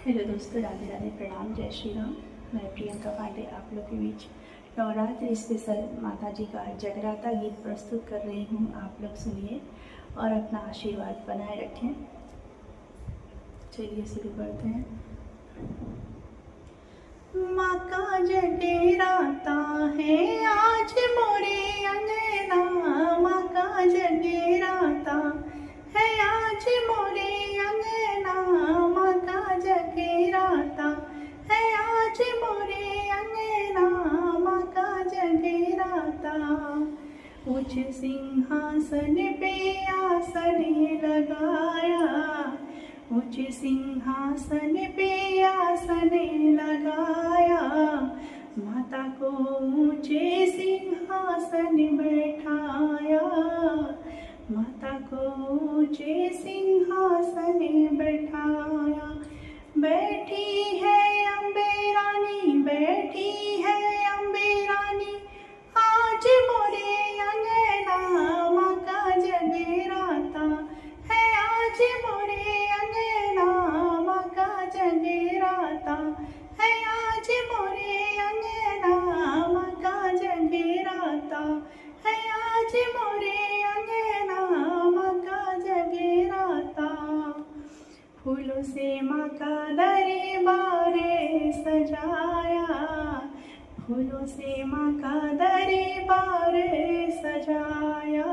Hello दोस्तों, राधे राधे, प्रणाम, जय श्री राम। मैं प्रियंका पांडे आप लोग के बीच नवरात्रि स्पेशल माता जी का जगराता गीत प्रस्तुत कर रही हूँ। आप लोग सुनिए और अपना आशीर्वाद बनाए रखें। चलिए शुरू करते हैं। माँ का जगराता है आज मोरे अंगना, माँ का जगराता है आज मोरे अंगना, माँ का जगराता है आज मोरे अंगना, माँ का जगराता। उच्च सिंहासन पे आसन लगाया, उच्च सिंहासन पे आसन लगाया, माता को ऊंचे सिंहासन बैठाया, माता को ऊंचे सिंहासन बैठाया। बैठी है अम्बे रानी, बैठी है अम्बे रानी आज मोरे अंगना, माँ का जगराता है आज मोरे अंगना, माँ का जगराता है आज मोरे अंगना, माँ का जगराता है आज मोरे अंगना, माँ का जगराता। फूलों से माँ का दरबार सजाया, फूलों से माँ का दरबार सजाया,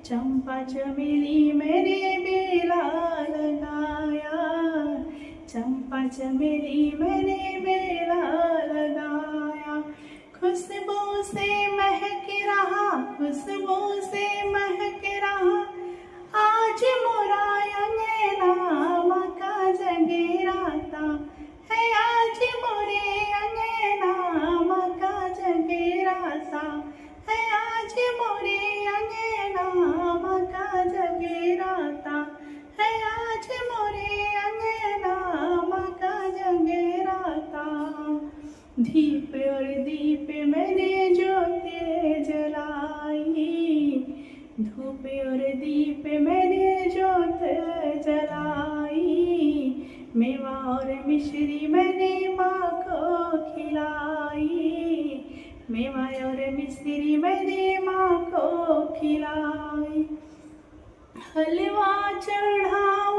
चंपा चमेली मैंने बेला लगाया, चंपा चमेली मैंने बेला लगाया। खुशबू से महक रहा, खुशबू से महक रहा आज मोरा अंगना, माँ का जगराता है आज मोरे अंगना, माँ का जगराता है आज मोरे अंगना, माँ का जगराता है आज मोरे अंगना, माँ का जगराता। दीप और दीप मैंने ज्योति जलाई, धूप और दीप मैंने ज्योत जलाई, मेवा और मिश्री मैंने माँ को खिलाई, मेवा और मिश्री मैंने माँ को खिलाई। हलवा चढ़ाओ